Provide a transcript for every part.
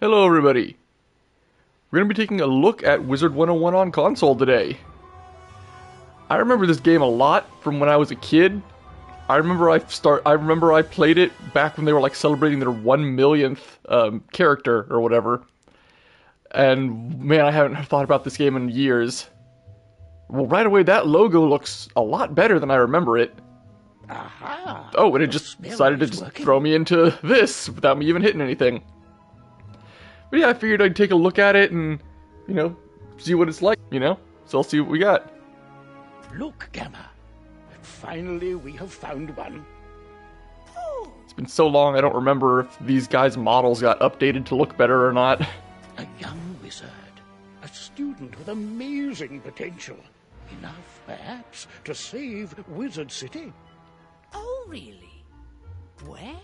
Hello everybody! We're going to be taking a look at Wizard 101 on console today. I remember this game a lot from when I was a kid. I remember I played it back when they were like celebrating their 1 millionth character or whatever. And man, I haven't thought about this game in years. Well, right away that logo looks a lot better than I remember it. Aha! Oh, and it just decided to just throw me into this without me even hitting anything. But yeah, I figured I'd take a look at it and, see what it's like, So I'll see what we got. Look, Gamma. Finally, we have found one. Oh. It's been so long, I don't remember if these guys' models got updated to look better or not. A young wizard. A student with amazing potential. Enough, perhaps, to save Wizard City. Oh, really? Where?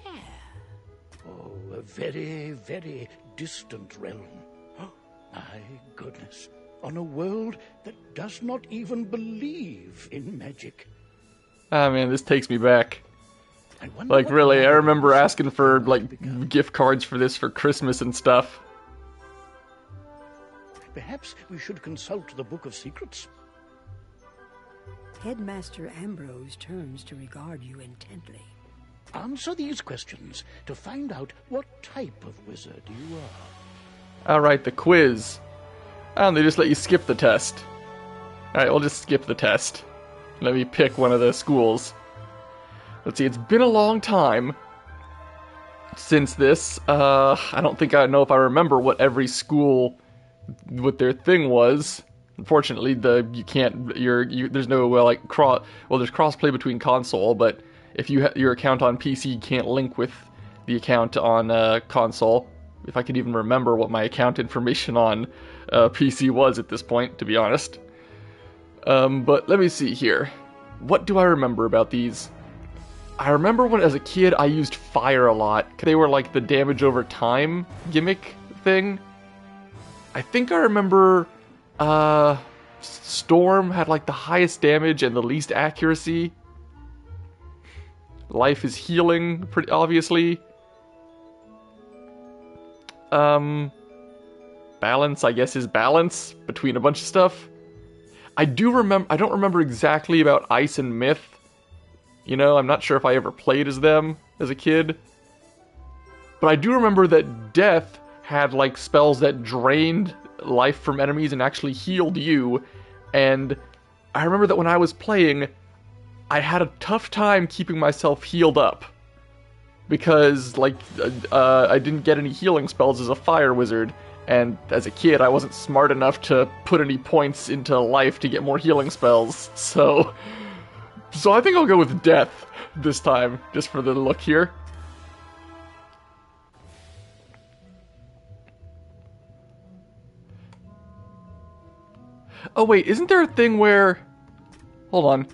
Oh, a very, very distant realm. Oh, my goodness. On a world that does not even believe in magic. Ah man, this takes me back. Like really, I remember asking for like gift cards for this for Christmas and stuff. Perhaps we should consult the Book of Secrets. Headmaster Ambrose turns to regard you intently. Answer these questions to find out what type of wizard you are. Alright, the quiz. Oh, and they just let you skip the test. Alright, we'll just skip the test. Let me pick one of the schools. Let's see, it's been a long time since this. I don't think I know if I remember what every school, what their thing was. Unfortunately, there's no there's crossplay between console, but if your account on PC can't link with the account on console. If I could even remember what my account information on PC was at this point, to be honest. But let me see here. What do I remember about these? I remember when, as a kid, I used fire a lot. They were like the damage over time gimmick thing. I think I remember Storm had like the highest damage and the least accuracy. Life is healing, pretty obviously. Balance, I guess, is balance between a bunch of stuff. I don't remember exactly about Ice and Myth. I'm not sure if I ever played as them as a kid. But I do remember that Death had like spells that drained life from enemies and actually healed you. And I remember that when I was playing, I had a tough time keeping myself healed up. Because, I didn't get any healing spells as a fire wizard, and as a kid, I wasn't smart enough to put any points into life to get more healing spells, so I think I'll go with Death this time, just for the look here. Oh wait, isn't there a thing where... Hold on.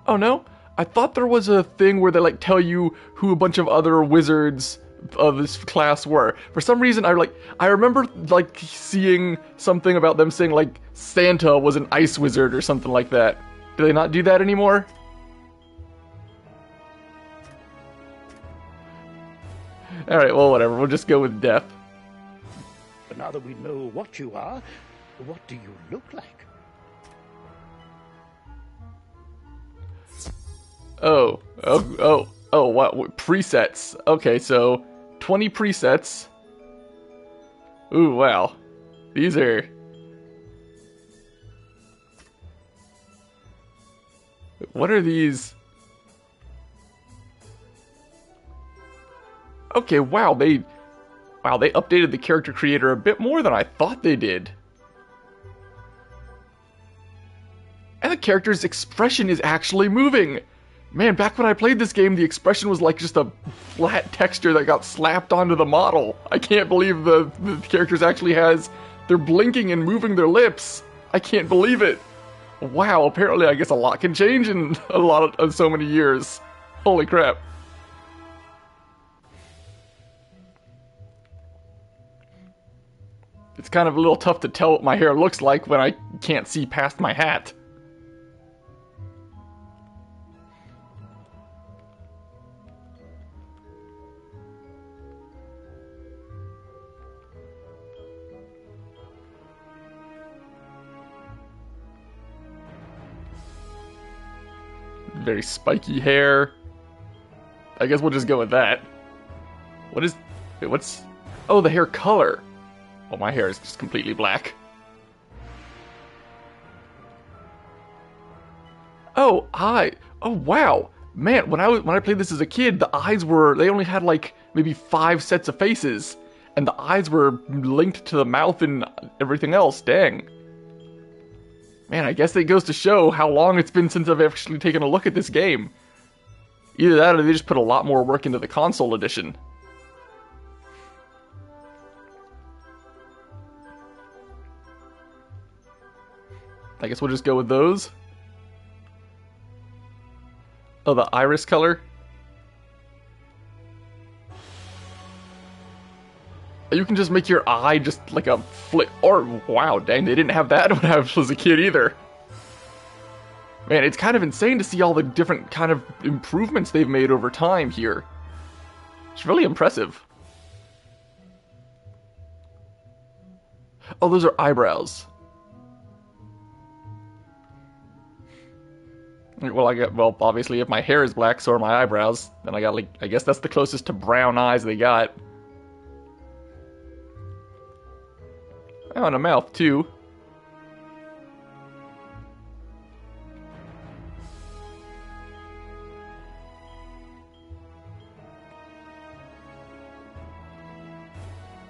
Oh no? I thought there was a thing where they like tell you who a bunch of other wizards of this class were. For some reason, I remember like seeing something about them saying like Santa was an ice wizard or something like that. Do they not do that anymore? Alright, well whatever, we'll just go with Death. But now that we know what you are, what do you look like? Oh, what presets? Okay, so 20 presets. Ooh, wow. These are... What are these? Okay, wow, they updated the character creator a bit more than I thought they did. And the character's expression is actually moving. Man, back when I played this game, the expression was like just a flat texture that got slapped onto the model. I can't believe the characters actually they're blinking and moving their lips. I can't believe it. Wow, apparently I guess a lot can change in so many years. Holy crap. It's kind of a little tough to tell what my hair looks like when I can't see past my hat. very spiky hair. I guess we'll just go with that. What is... Wait, what's... Oh, the hair color. Well, my hair is just completely black. Oh, oh wow. Man, when I played this as a kid, the eyes were... They only had, like, maybe 5 sets of faces. And the eyes were linked to the mouth and everything else. Dang. Man, I guess it goes to show how long it's been since I've actually taken a look at this game. Either that or they just put a lot more work into the console edition. I guess we'll just go with those. Oh, the iris color. You can just make your eye just like a flip. Or, wow, dang, they didn't have that when I was a kid either. Man, it's kind of insane to see all the different kind of improvements they've made over time here. It's really impressive. Oh, those are eyebrows. Well, obviously if my hair is black, so are my eyebrows. Then I got, like, I guess that's the closest to brown eyes they got. Oh, and a mouth, too.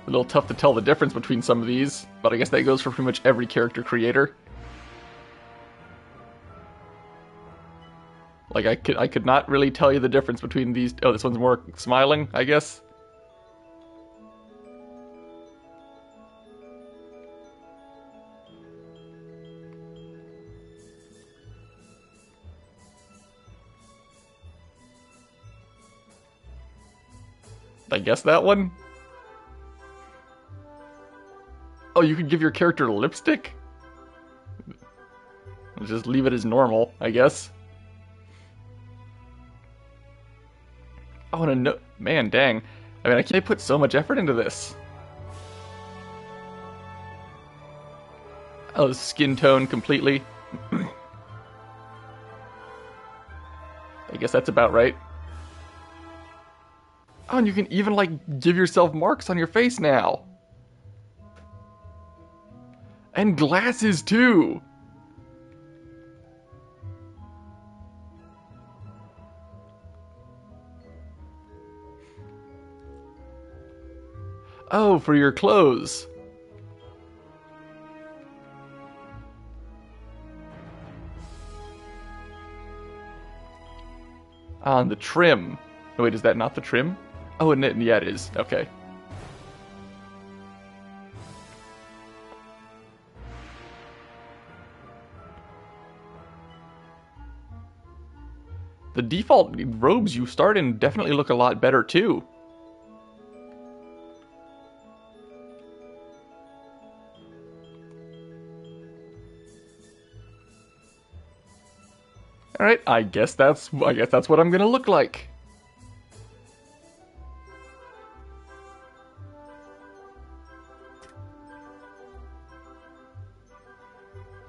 A little tough to tell the difference between some of these, but I guess that goes for pretty much every character creator. Like, I could not really tell you the difference between these... Oh, this one's more smiling, I guess. I guess that one? Oh, you could give your character lipstick? I'll just leave it as normal, I guess. Oh, and a no... Man, dang. I mean, I can't put so much effort into this. Oh, skin tone completely. I guess that's about right. Oh, and you can even, like, give yourself marks on your face now. And glasses, too! Oh, for your clothes. On the trim. Oh, wait, is that not the trim? Oh, and yeah, it is. Okay. The default robes you start in definitely look a lot better, too. Alright, I guess that's what I'm gonna look like.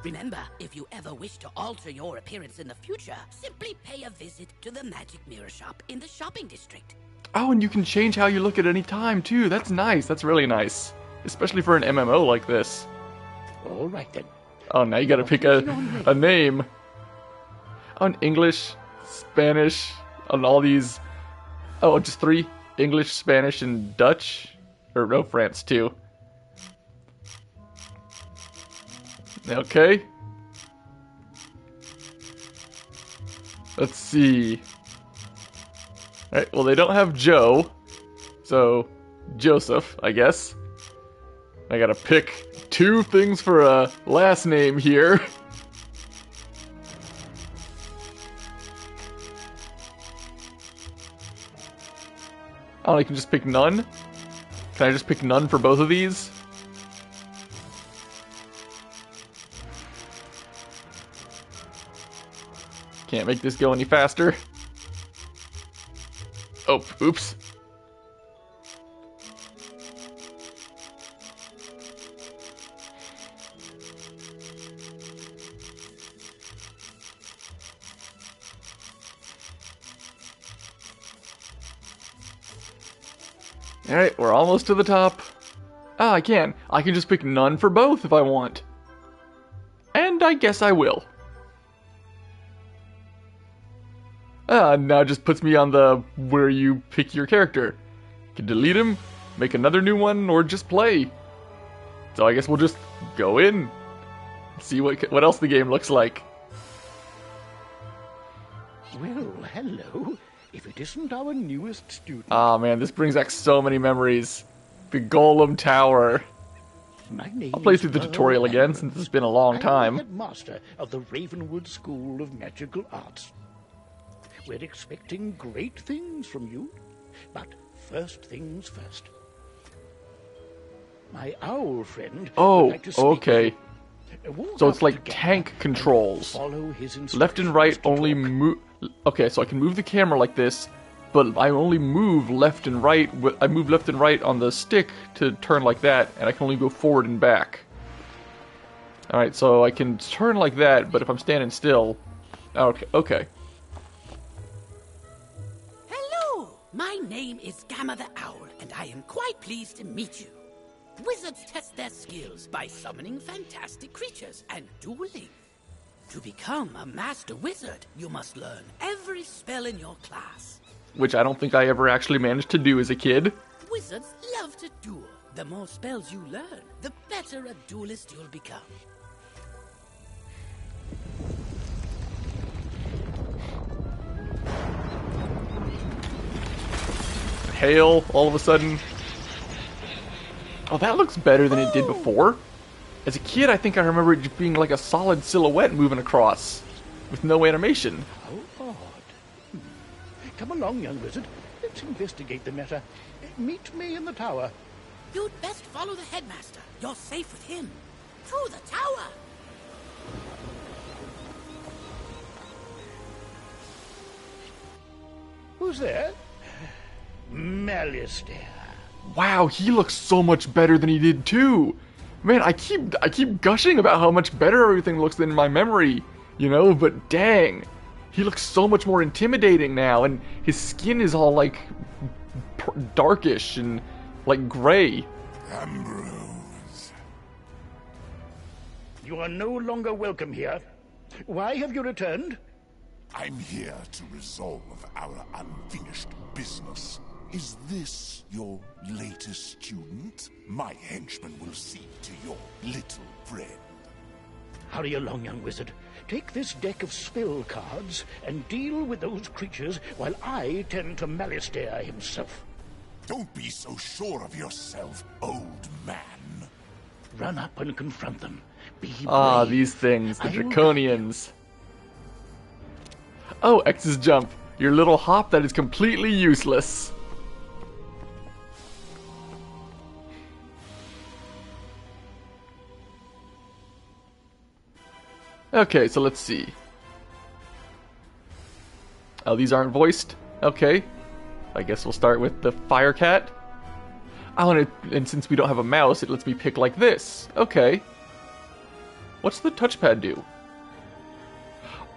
Remember, if you ever wish to alter your appearance in the future, simply pay a visit to the Magic Mirror Shop in the shopping district. Oh, and you can change how you look at any time, too. That's nice. That's really nice. Especially for an MMO like this. All right, then. Oh, now you gotta pick a name. On English, Spanish, on all these... Oh, just 3? English, Spanish, and Dutch? Or no, France, too. Okay. Let's see. Alright, well they don't have Joe. So, Joseph, I guess. I gotta pick 2 things for a last name here. Oh, I can just pick none? Can I just pick none for both of these? Can't make this go any faster. Oh, oops. Alright, we're almost to the top. Ah, I can. I can just pick none for both if I want. And I guess I will. Ah, now it just puts me on the where you pick your character. You can delete him, make another new one, or just play. So I guess we'll just go in, see what else the game looks like. Well, hello. If it isn't our newest student. Ah man, this brings back so many memories. The Golem Tower. My name I'll play is through the Merle tutorial again Ambrose. since it's been a long I'm time. the headmaster of the Ravenwood School of Magical Arts. We're expecting great things from you, but first things first. My owl friend Oh, would like to speak okay. with you. Walk So it's up like together tank and controls. Follow his Left and instructions right to only talk. move. Okay, so I can move the camera like this, but I only move left and right. I move left and right on the stick to turn like that, and I can only go forward and back. Alright, so I can turn like that, but if I'm standing still... Okay, okay. Hello! My name is Gamma the Owl, and I am quite pleased to meet you. Wizards test their skills by summoning fantastic creatures and dueling. To become a master wizard, you must learn every spell in your class. Which I don't think I ever actually managed to do as a kid. Wizards love to duel. The more spells you learn, the better a duelist you'll become. Hail, all of a sudden. Oh, that looks better than it did before. As a kid, I think I remember it just being like a solid silhouette moving across, with no animation. How odd. Come along, young wizard. Let's investigate the matter. Meet me in the tower. You'd best follow the headmaster. You're safe with him. Through the tower. Who's there? Malistaire. Wow, he looks so much better than he did too. Man, I keep gushing about how much better everything looks than in my memory, you know, but dang. He looks so much more intimidating now, and his skin is all like darkish and like gray. Ambrose. You are no longer welcome here. Why have you returned? I'm here to resolve our unfinished business. Is this your latest student? My henchman will see to your little friend. Hurry along, young wizard. Take this deck of spell cards and deal with those creatures while I tend to Malistaire himself. Don't be so sure of yourself, old man. Run up and confront them. Be Ah, brave. these things, the I will Draconians. Oh, X's jump. Your little hop that is completely useless. Okay, so let's see. Oh, these aren't voiced? Okay. I guess we'll start with the Fire Cat. Oh, and since we don't have a mouse, it lets me pick like this. Okay. What's the touchpad do?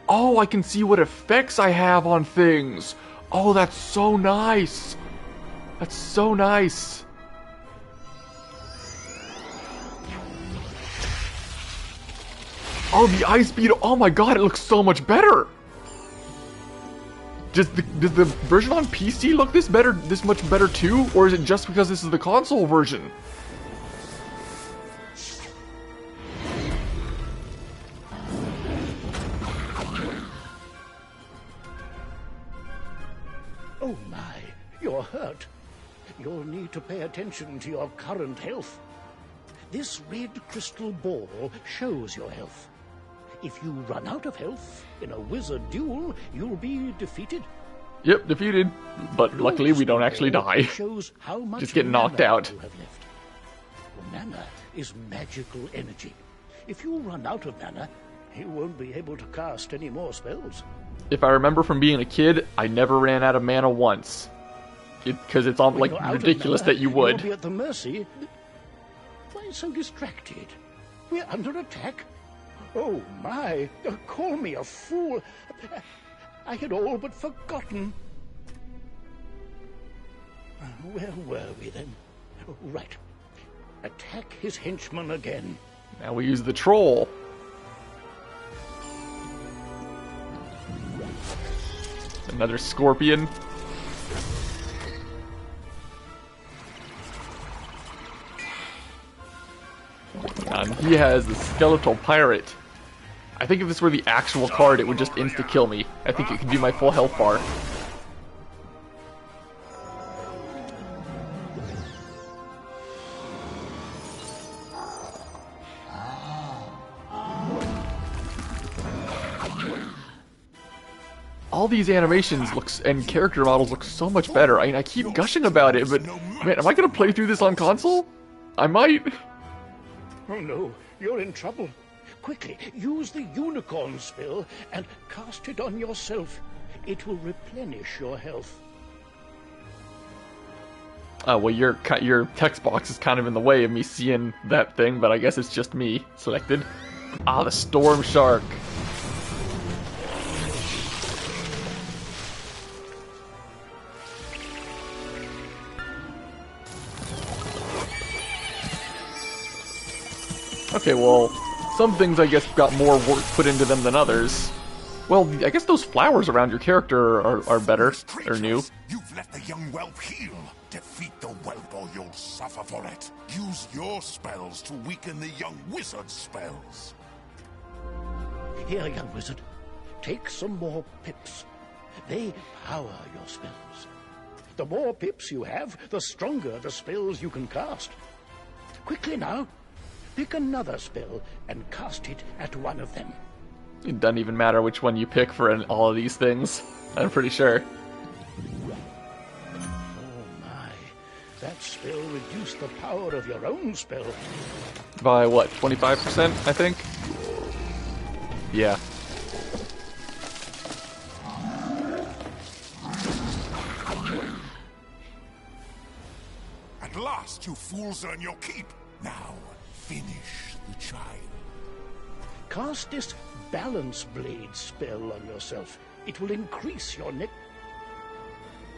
Oh, I can see what effects I have on things. Oh, that's so nice. That's so nice. Oh, the ice speed. Oh my god, it looks so much better. Does the version on PC look this much better too? Or is it just because this is the console version? Oh my, you're hurt. You'll need to pay attention to your current health. This red crystal ball shows your health. If you run out of health in a wizard duel, you'll be defeated. Yep, defeated. But luckily we don't actually die. Shows how much Just get knocked mana out. you have left. Well, mana is magical energy. If you run out of mana, you won't be able to cast any more spells. If I remember from being a kid, I never ran out of mana once. Because it's all When like you're out of ridiculous mana, that you You'll would. be at the mercy. Why so distracted? We're under attack. Oh my! Call me a fool. I had all but forgotten. Where were we then? Right. Attack his henchmen again. Now we use the troll. Another scorpion. And he has the skeletal pirate. I think if this were the actual card, it would just insta-kill me. I think it could do my full health bar. All these animations and character models look so much better. I mean, I keep gushing about it, but man, am I gonna play through this on console? I might. Oh no, you're in trouble. Quickly, use the unicorn spell and cast it on yourself. It will replenish your health. Well, your text box is kind of in the way of me seeing that thing, but I guess it's just me selected. Ah, the Storm Shark. Okay, well, some things I guess got more work put into them than others. Well, I guess those flowers around your character are better, or new. You've let the young whelp heal. Defeat the whelp or you'll suffer for it. Use your spells to weaken the young wizard's spells. Here, young wizard. Take some more pips. They power your spells. The more pips you have, the stronger the spells you can cast. Quickly now. Pick another spell and cast it at one of them. It doesn't even matter which one you pick for all of these things, I'm pretty sure. Oh my, that spell reduced the power of your own spell. By what, 25%, I think? Yeah. At last, you fools earn your keep. Now, finish the child. Cast this balance blade spell on yourself. It will increase your neck.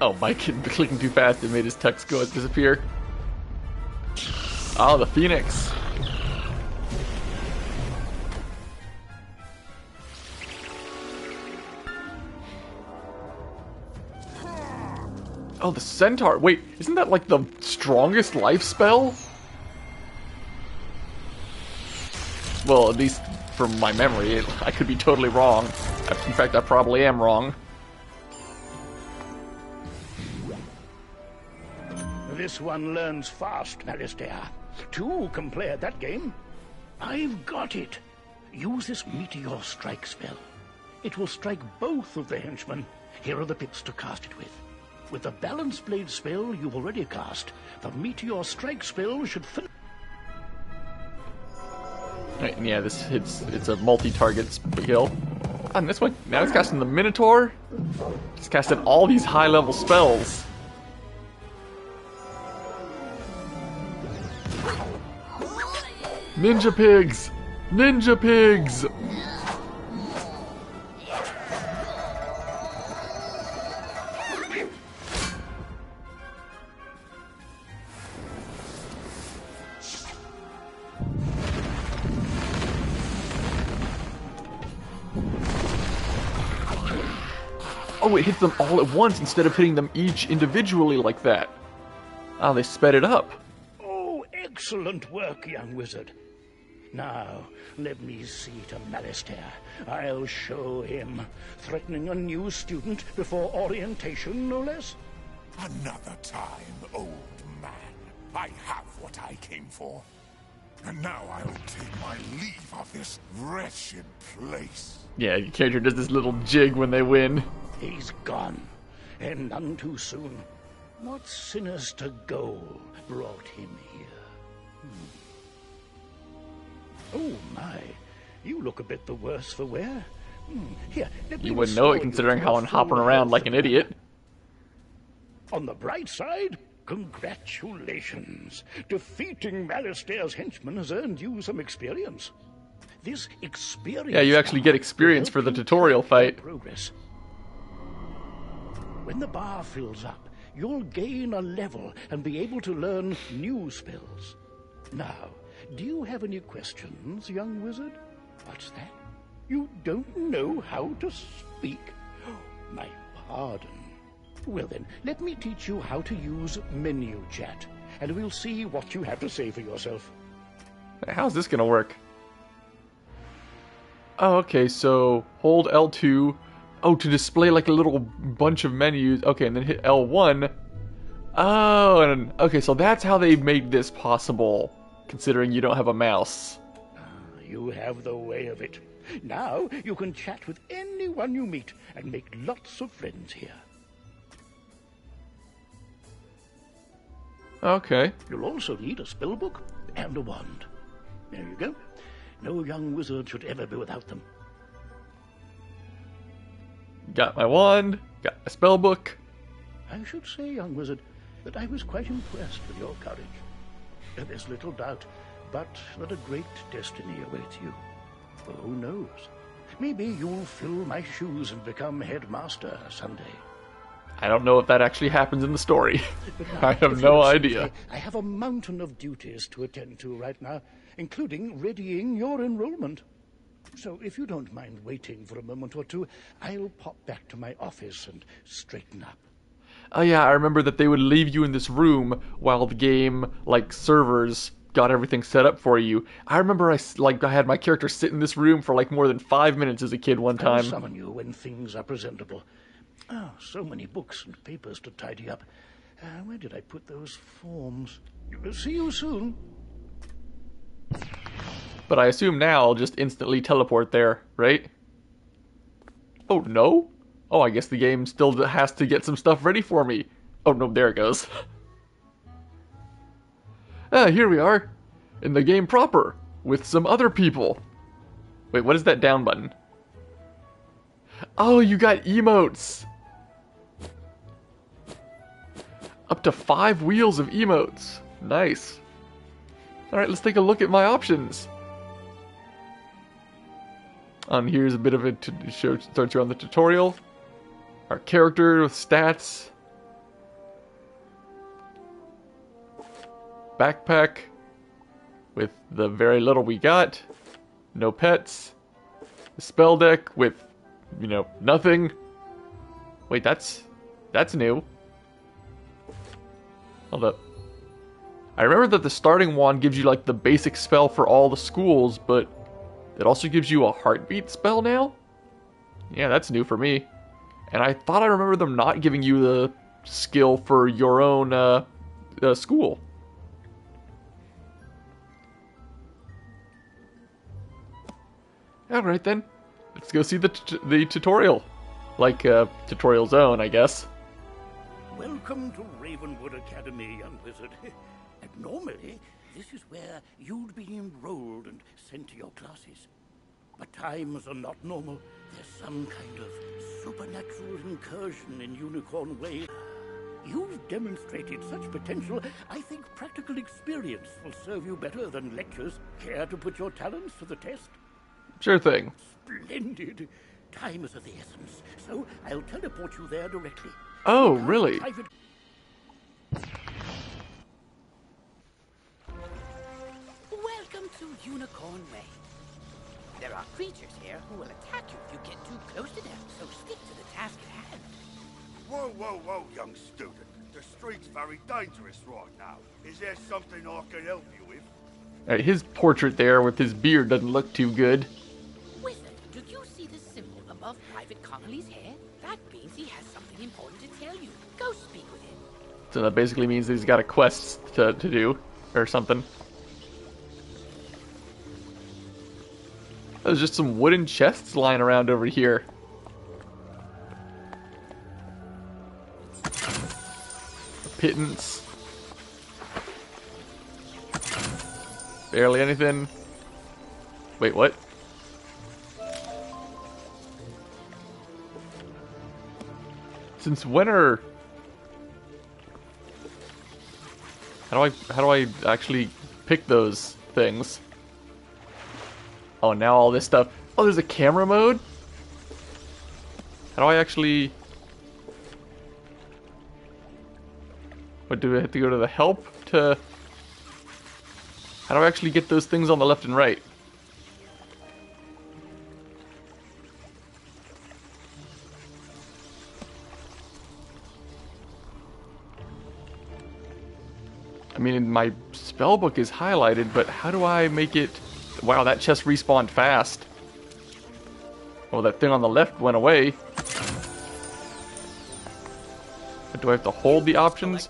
Oh, my kid clicking too fast, it made his text go disappear. Oh, the Phoenix. Oh, the Centaur. Wait, isn't that like the strongest life spell? Well, at least from my memory. I could be totally wrong. In fact, I probably am wrong. This one learns fast, Malistaire. Two can play at that game. I've got it. Use this Meteor Strike spell. It will strike both of the henchmen. Here are the pips to cast it with. With the Balance Blade spell you've already cast, the Meteor Strike spell should finish. Right, yeah, it's a multi-target skill. And this one, now it's casting the Minotaur. It's casting all these high-level spells. Ninja pigs! Ninja pigs! Oh, it hits them all at once instead of hitting them each individually like that. Ah, they sped it up. Oh, excellent work, young wizard. Now, let me see to Malistaire. I'll show him. Threatening a new student before orientation, no less? Another time, old man. I have what I came for. And now I'll take my leave of this wretched place. Yeah, your character does this little jig when they win. He's gone, and none too soon. What sinister goal brought him here? Oh my, you look a bit the worse for wear. Here, let me You wouldn't know it restore considering you how to I'm your hopping full around health like an and idiot. On the bright side, congratulations. Defeating Malistaire's henchmen has earned you some experience. This experience... Yeah, you actually get experience for the tutorial fight. Progress. When the bar fills up, you'll gain a level and be able to learn new spells. Now, do you have any questions, young wizard? What's that? You don't know how to speak? My pardon. Well then, let me teach you how to use menu chat, and we'll see what you have to say for yourself. How's this gonna work? Oh, okay, so hold L2. Oh, to display like a little bunch of menus. Okay, and then hit L1. Oh, and okay, so that's how they made this possible, considering you don't have a mouse. You have the way of it. Now you can chat with anyone you meet and make lots of friends here. Okay. You'll also need a spell book and a wand. There you go. No young wizard should ever be without them. Got my wand, got my spell book. I should say, young wizard, that I was quite impressed with your courage. There's little doubt, but that a great destiny awaits you. Well, who knows? Maybe you'll fill my shoes and become headmaster someday. I don't know if that actually happens in the story. But now, I have if no you'll idea. excuse me, I have a mountain of duties to attend to right now, including readying your enrollment. So if you don't mind waiting for a moment or two, I'll pop back to my office and straighten up. Oh yeah, I remember that they would leave you in this room while the game, like, servers got everything set up for you. I remember I had my character sit in this room for like more than 5 minutes as a kid one I'll time. summon you when things are presentable. Oh, so many books and papers to tidy up. Where did I put those forms? See you soon. But I assume now I'll just instantly teleport there, right? Oh, no? Oh, I guess the game still has to get some stuff ready for me. Oh, no, there it goes. Here we are. In the game proper. With some other people. Wait, what is that down button? Oh, you got emotes. Up to 5 wheels of emotes. Nice. Alright, let's take a look at my options. Here's a bit of it to show, starts you on the tutorial. Our character with stats. Backpack with the very little we got. No pets. The spell deck with, you know, nothing. Wait, that's new. Hold up. I remember that the starting wand gives you like the basic spell for all the schools, but it also gives you a heartbeat spell now? Yeah, that's new for me. And I thought I remember them not giving you the skill for your own school. Alright then, let's go see the tutorial. Like, tutorial zone, I guess. Welcome to Ravenwood Academy, young wizard. And normally, this is where you'd be enrolled and sent to your classes. But times are not normal. There's some kind of supernatural incursion in Unicorn Way. You've demonstrated such potential, I think practical experience will serve you better than lectures. Care to put your talents to the test? Sure thing. Splendid. Time is of the essence, so I'll teleport you there directly. Oh, really? Private... Welcome to Unicorn Way. There are creatures here who will attack you if you get too close to them, so stick to the task at hand. Whoa, whoa, whoa, young student. The street's very dangerous right now. Is there something I can help you with? His portrait there with his beard doesn't look too good. Wizard, do you see the symbol above Private Connolly's head? That means he has something important to tell you. Go speak with him. So that basically means he's got a quest to do, or something. There's just some wooden chests lying around over here. Pittance. Barely anything. Wait, what? Since when are... How do I actually pick those things? Oh, now all this stuff. Oh, there's a camera mode? How do I actually... But do I have to go to the help to... How do I actually get those things on the left and right? I mean, my spellbook is highlighted, but how do I make it... Wow, that chest respawned fast. Oh, that thing on the left went away. But do I have to hold the options?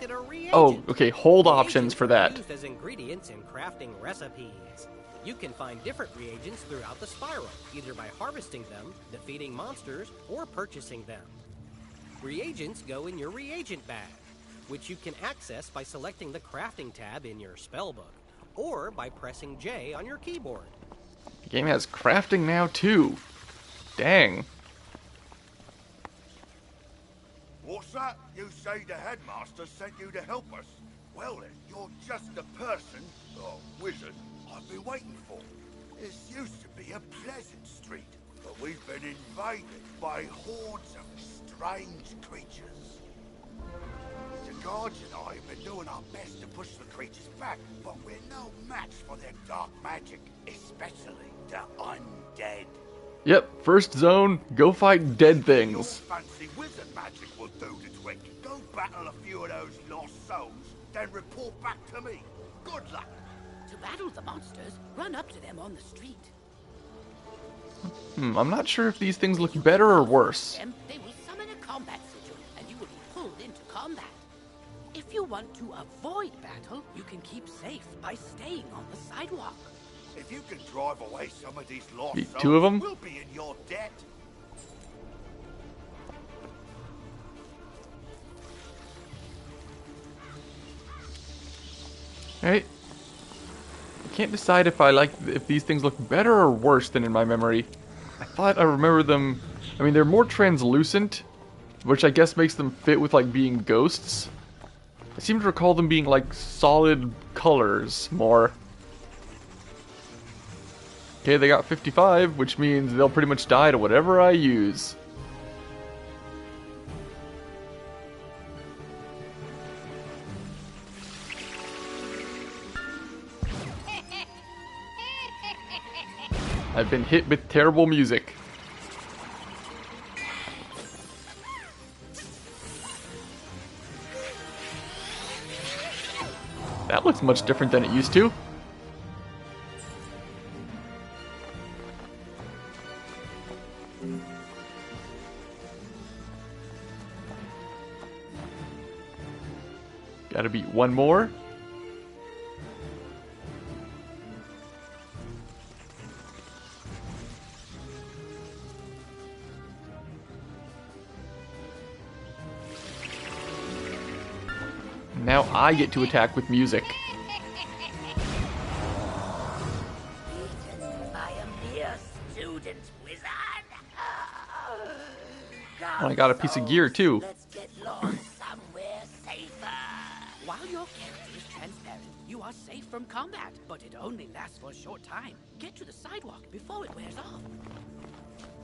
Oh, okay, hold options for that. Used as ingredients in crafting recipes. You can find different reagents throughout the spiral, either by harvesting them, defeating monsters, or purchasing them. Reagents go in your reagent bag, which you can access by selecting the crafting tab in your spellbook, or by pressing J on your keyboard. The game has crafting now too. Dang. What's that? You say the headmaster sent you to help us? Well then, you're just the person, or wizard, I've been waiting for. This used to be a pleasant street, but we've been invaded by hordes of strange creatures. The guards and I have been doing our best to push the creatures back, but we're no match for their dark magic, especially the undead. Yep, first zone, go fight dead Your things. fancy wizard magic will do the trick. Go battle a few of those lost souls, then report back to me. Good luck. To battle the monsters, run up to them on the street. I'm not sure if these things look better or worse. Them, they will summon a combat sigil, and you will be pulled into combat. If you want to avoid battle, you can keep safe by staying on the sidewalk. If you can drive away some of these lost Beat souls, two of them? we'll be in your debt. Alright. I can't decide if if these things look better or worse than in my memory. I thought I remember them... I mean, they're more translucent, which I guess makes them fit with, like, being ghosts. I seem to recall them being, like, solid colors more. Okay, they got 55, which means they'll pretty much die to whatever I use. I've been hit with terrible music. That looks much different than it used to. Gotta beat one more. Now I get to attack with music. Beaten by a mere student, wizard. Oh, I got a piece of gear too. Let's get lost somewhere safer. While your character is transparent, you are safe from combat, but it only lasts for a short time. Get to the sidewalk before it wears off.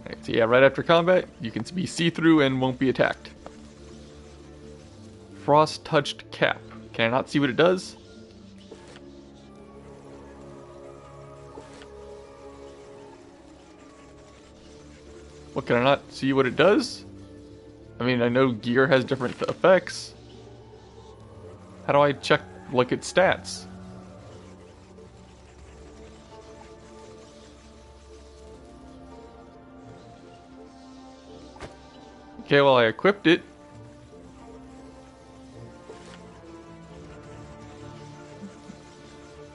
Alright, so yeah, right after combat, you can be see-through and won't be attacked. Frost-touched cap. Can I not see what it does? What, can I not see what it does? I mean, I know gear has different effects. How do I look at stats? Okay, well, I equipped it.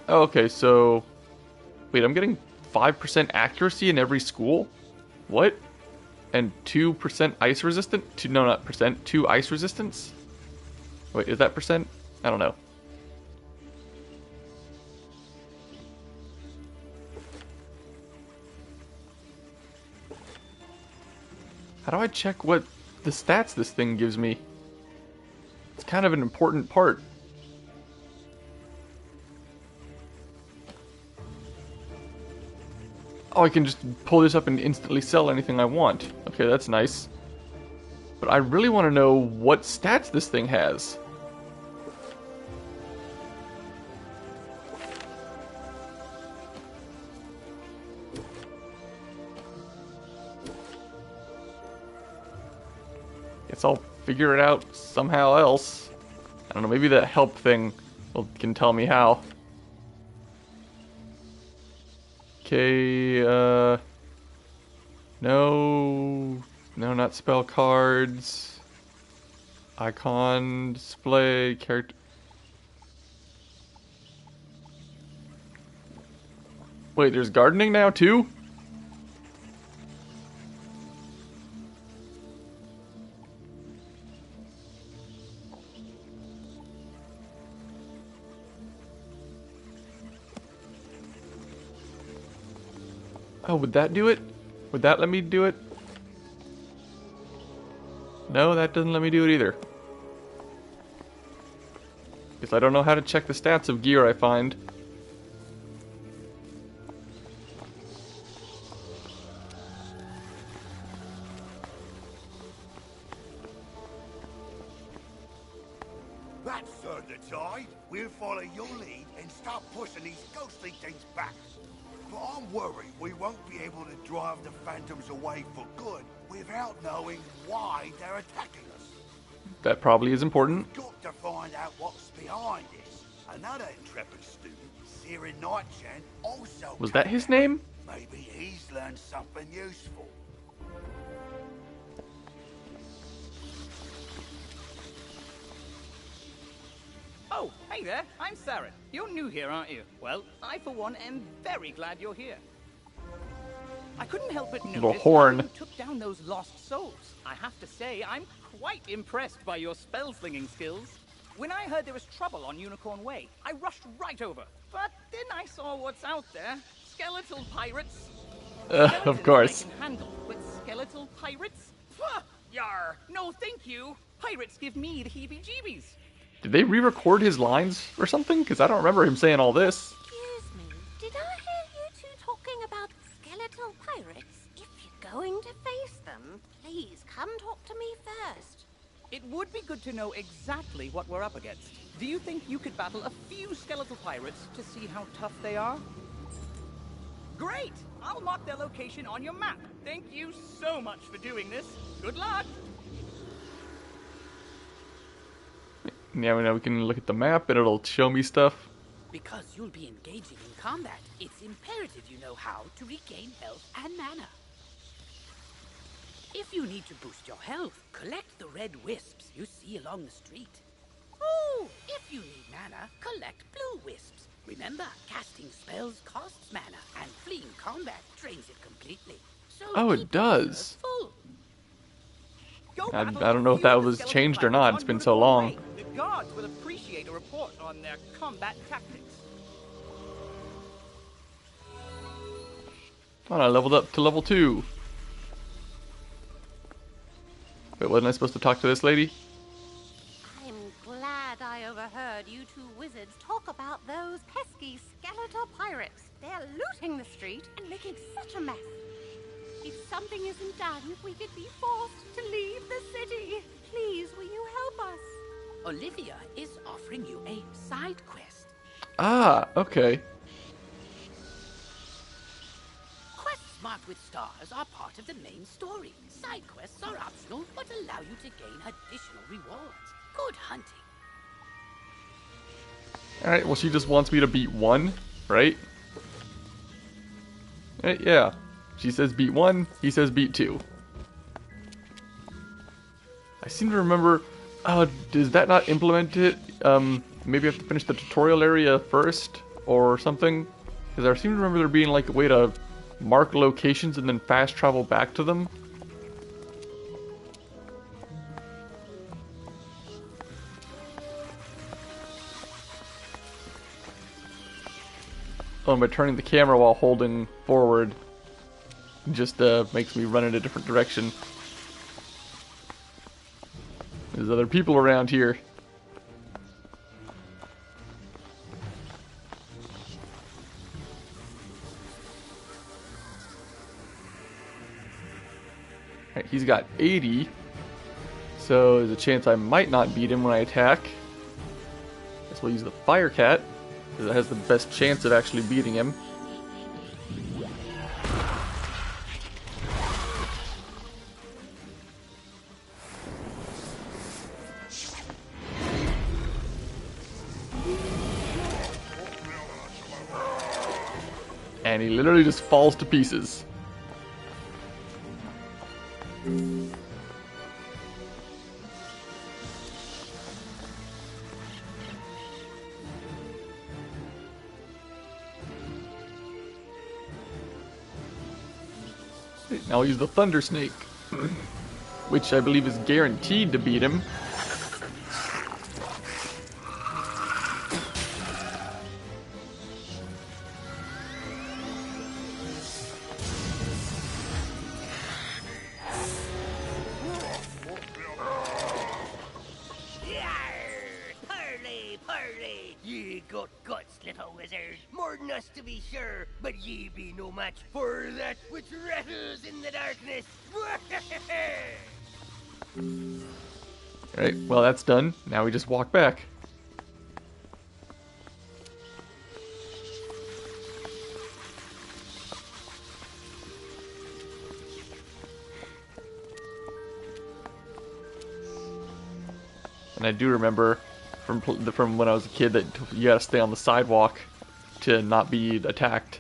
Oh, okay, so... Wait, I'm getting 5% accuracy in every school? What? And 2% ice resistant? No, not percent. 2 ice resistance? Wait, is that percent? I don't know. How do I check what the stats this thing gives me? It's kind of an important part. Oh, I can just pull this up and instantly sell anything I want. Okay, that's nice. But I really want to know what stats this thing has. I'll figure it out somehow else. I don't know, maybe the help thing can tell me how. Okay, no, not spell cards. Icon, display, character. Wait, there's gardening now too? Oh, would that do it? Would that let me do it? No, that doesn't let me do it either. Guess I don't know how to check the stats of gear I find. That's turned the tide. We'll follow your lead and start pushing these ghostly things back. But I'm worried we won't be able to drive the phantoms away for good without knowing why they're attacking us. That probably is important. We've got to find out what's behind this. Another intrepid student, Sirin Nightchan, also... Was that his name? Maybe he's learned something useful. Oh, hey there, I'm Saren. You're new here, aren't you? Well, I for one am very glad you're here. I couldn't help but notice Little horn. how you took down those lost souls. I have to say, I'm quite impressed by your spell-slinging skills. When I heard there was trouble on Unicorn Way, I rushed right over. But then I saw what's out there. Skeletal pirates. Of course. I can handle, but skeletal pirates? Pah! Yar! No, thank you. Pirates give me the heebie-jeebies. Did they re-record his lines or something? Because I don't remember him saying all this. Excuse me, did I hear you two talking about skeletal pirates? If you're going to face them, please come talk to me first. It would be good to know exactly what we're up against. Do you think you could battle a few skeletal pirates to see how tough they are? Great! I'll mark their location on your map. Thank you so much for doing this. Good luck! Yeah, we can look at the map and it'll show me stuff. Because you'll be engaging in combat, it's imperative you know how to regain health and mana. If you need to boost your health, collect the red wisps you see along the street. Oh, if you need mana, collect blue wisps. Remember, casting spells costs mana, and fleeing combat drains it completely. So Oh, it keep your reserves does. full. I don't know if that was changed or not. It's been so long. The guards will appreciate a report on their combat tactics. Oh, I leveled up to level 2. Wait, wasn't I supposed to talk to this lady? I'm glad I overheard you two wizards talk about those pesky skeletal pirates. They're looting the street and making such a mess. If something isn't done, we could be forced to leave the city. Please, will you help us? Olivia is offering you a side quest. Ah, okay. Quests marked with stars are part of the main story. Side quests are optional, but allow you to gain additional rewards. Good hunting. Alright, well she just wants me to beat 1, right? Yeah. She says beat 1, he says beat 2. I seem to remember... does that not implement it? Maybe I have to finish the tutorial area first, or something? Because I seem to remember there being like a way to mark locations and then fast travel back to them. Oh, by turning the camera while holding forward just makes me run in a different direction. There's other people around here. Alright, he's got 80. So there's a chance I might not beat him when I attack. Guess we'll use the Fire Cat, because it has the best chance of actually beating him. And he literally just falls to pieces. Now I'll use the Thunder Snake, which I believe is guaranteed to beat him. Parley! Ye got guts, little wizard. More than us, to be sure, but ye be no match for that which rattles in the darkness. Alright, well that's done. Now we just walk back. And I do remember from when I was a kid that you gotta stay on the sidewalk to not be attacked.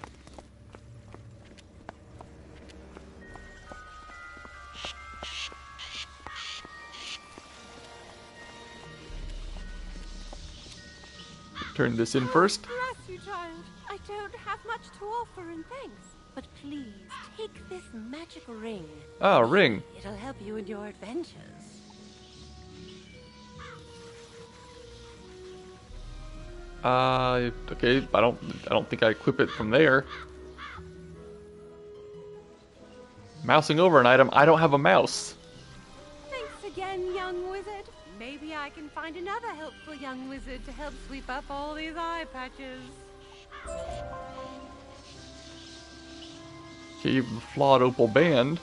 Turn this in first. Bless you, child. I don't have much to offer in thanks. But please, take this magical ring. Ah, ring. It'll help you in your adventures. Okay, I don't think I equip it from there. Mousing over an item, I don't have a mouse. Thanks again, young wizard. Maybe I can find another helpful young wizard to help sweep up all these eye patches. Okay, the flawed opal band.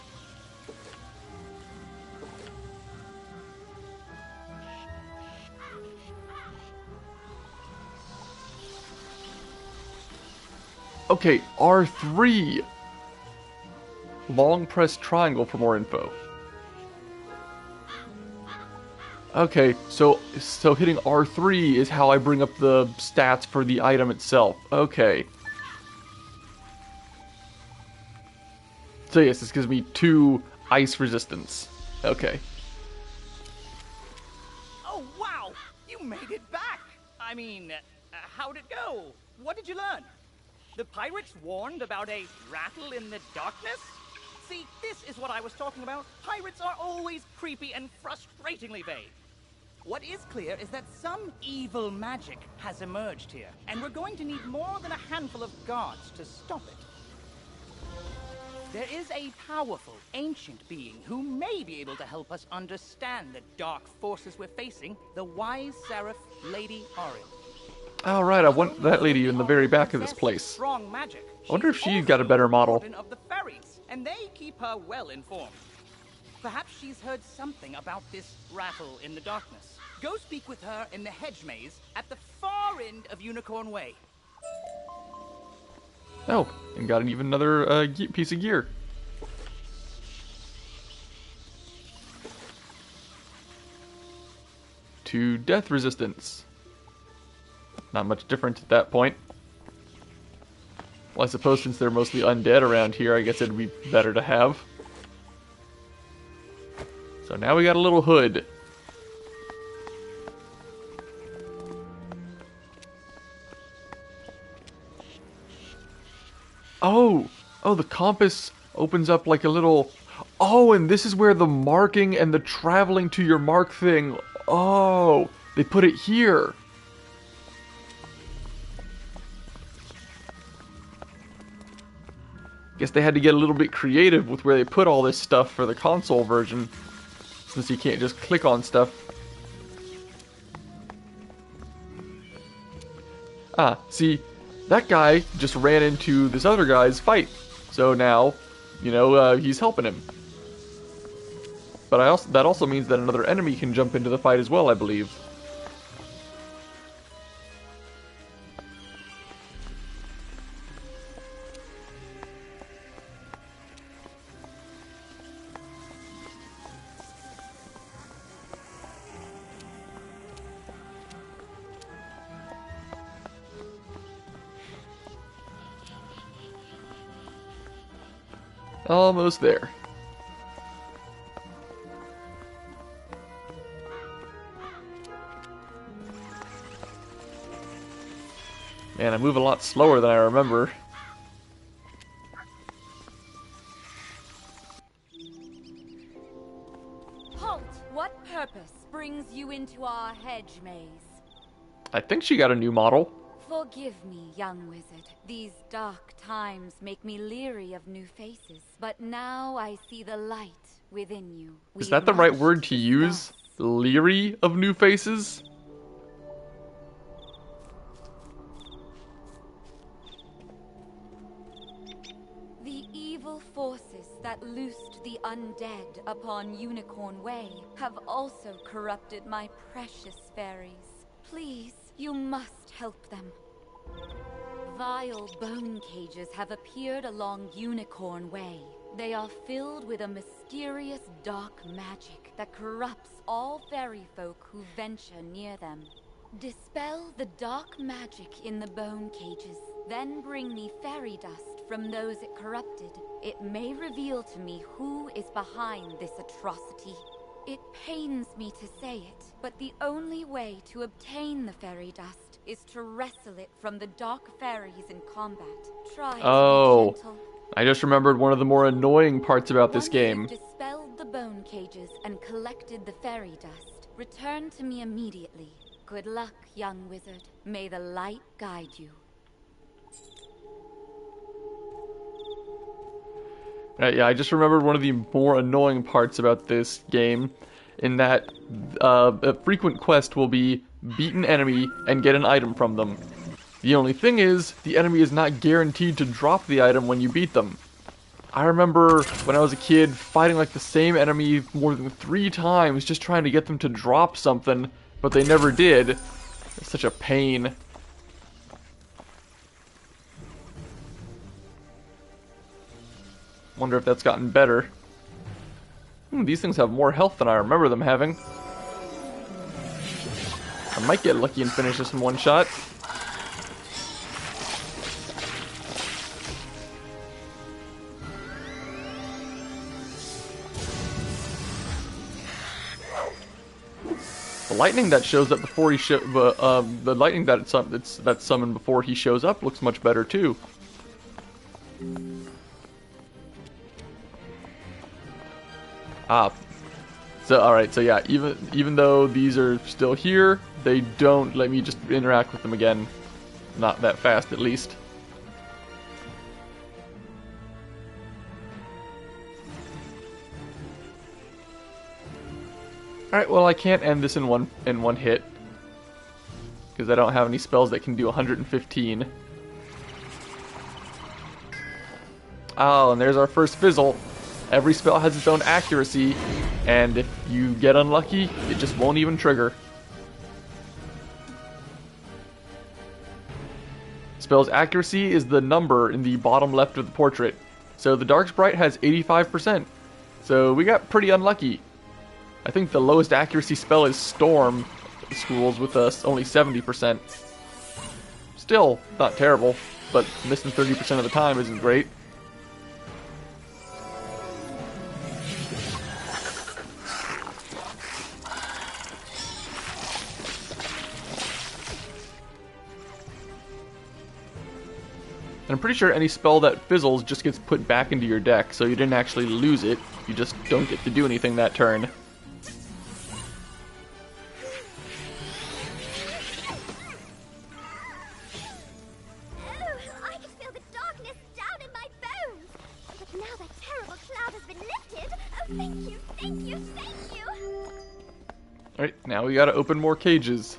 Okay, R3. Long press triangle for more info. Okay, so hitting R3 is how I bring up the stats for the item itself. Okay. So yes, this gives me 2 ice resistance. Okay. Oh, wow! You made it back! I mean, how'd it go? What did you learn? The pirates warned about a rattle in the darkness? See, this is what I was talking about. Pirates are always creepy and frustratingly vague. What is clear is that some evil magic has emerged here, and we're going to need more than a handful of guards to stop it. There is a powerful, ancient being who may be able to help us understand the dark forces we're facing, the wise seraph, Lady Auril. All right, I want that lady in the very back of this place. Strong magic. I wonder if she got a better model. Of the fairies, and they keep her well informed. Perhaps she's heard something about this rattle in the darkness. Go speak with her in the hedge maze at the far end of Unicorn Way. Oh, and got even another piece of gear. To death resistance. Not much different at that point. Well, I suppose since they're mostly undead around here, I guess it'd be better to have. So now we got a little hood. Oh, the compass opens up like a little... Oh, and this is where the marking and the traveling to your mark thing... Oh, they put it here. Guess they had to get a little bit creative with where they put all this stuff for the console version, since you can't just click on stuff. Ah, see, that guy just ran into this other guy's fight, so now, you know, he's helping him. But that also means that another enemy can jump into the fight as well, I believe. Almost there. Man, I move a lot slower than I remember. Halt! What purpose brings you into our hedge maze? I think she got a new model. Forgive me, young wizard. These dark times make me leery of new faces. But now I see the light within you. Is that the right word to use? Leery of new faces? The evil forces that loosed the undead upon Unicorn Way have also corrupted my precious fairies. Please, you must help them. Vile bone cages have appeared along Unicorn Way. They are filled with a mysterious dark magic that corrupts all fairy folk who venture near them. Dispel the dark magic in the bone cages, then bring me fairy dust from those it corrupted. It may reveal to me who is behind this atrocity. It pains me to say it, but the only way to obtain the fairy dust is to wrestle it from the dark fairies in combat. Try to be gentle. I just remembered one of the more annoying parts about this game. Once you've dispelled the bone cages and collected the fairy dust, return to me immediately. Good luck, young wizard. May the light guide you. Yeah, I just remembered one of the more annoying parts about this game, in that a frequent quest will be beat an enemy and get an item from them. The only thing is, the enemy is not guaranteed to drop the item when you beat them. I remember when I was a kid fighting like the same enemy more than 3 times just trying to get them to drop something, but they never did. It's such a pain. Wonder if that's gotten better. These things have more health than I remember them having. I might get lucky and finish this in one shot. The lightning that shows up before he the lightning that's summoned before he shows up looks much better too. So alright, so yeah, even though these are still here, they don't let me just interact with them again. Not that fast, at least. Alright, well I can't end this in one hit. Because I don't have any spells that can do 115. Oh, and there's our first fizzle. Every spell has its own accuracy, and if you get unlucky, it just won't even trigger. Spell's accuracy is the number in the bottom left of the portrait. So the Dark Sprite has 85%. So we got pretty unlucky. I think the lowest accuracy spell is Storm Schools with us only 70%. Still not terrible, but missing 30% of the time isn't great. And I'm pretty sure any spell that fizzles just gets put back into your deck, so you didn't actually lose it, you just don't get to do anything that turn. I can feel the darkness down in my bones! But now that terrible cloud has been lifted, oh thank you, thank you, thank you! Alright, now we gotta open more cages.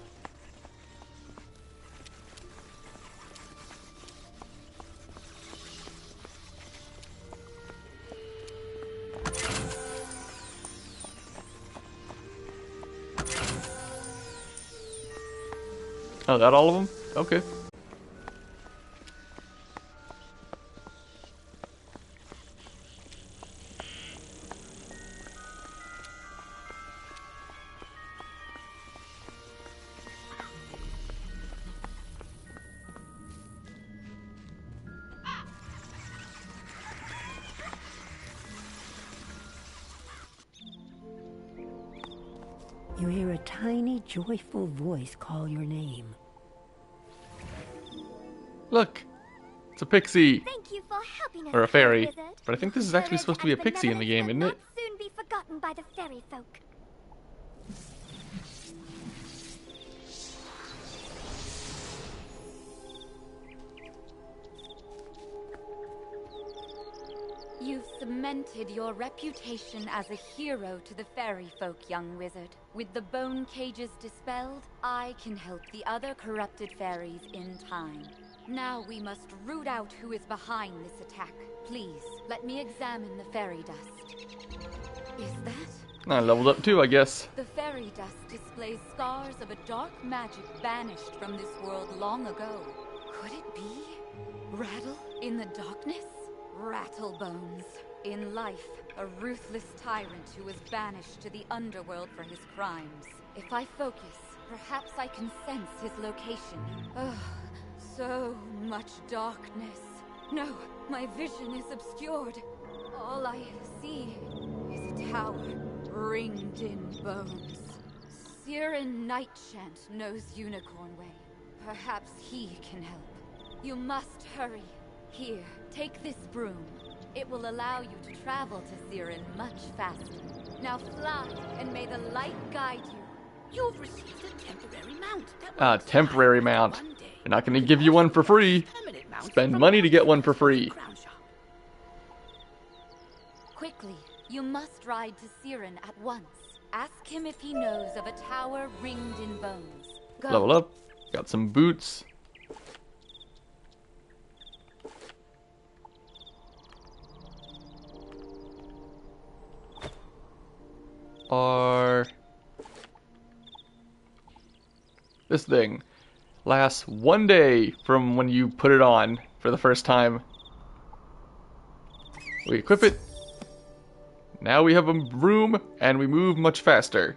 Oh, that all of them? Okay. You hear a tiny, joyful voice call your name. Look! It's a pixie! Thank you for helping us, Or a fairy. wizard. But I think this is actually Courage supposed to be a and pixie in the game, isn't benevolence it? will not soon be forgotten by the fairy folk. You've cemented your reputation as a hero to the fairy folk, young wizard. With the bone cages dispelled, I can help the other corrupted fairies in time. Now we must root out who is behind this attack. Please, let me examine the fairy dust. Is that? I leveled up too, I guess. The fairy dust displays scars of a dark magic banished from this world long ago. Could it be? Rattle in the darkness? Rattlebones. In life, a ruthless tyrant who was banished to the underworld for his crimes. If I focus, perhaps I can sense his location. Ugh, so much darkness. No, my vision is obscured. All I see is a tower ringed in bones. Siren Nightchant knows Unicorn Way. Perhaps he can help. You must hurry. Here, take this broom. It will allow you to travel to Siren much faster. Now fly, and may the light guide you. You've received a temporary mount. Temporary mount. They're not going to give you one for free. Spend money to get one for free. Quickly, you must ride to Siren at once. Ask him if he knows of a tower ringed in bones. Go. Level up. Got some boots. This thing lasts 1 day from when you put it on for the first time. We equip it. Now we have a room and we move much faster.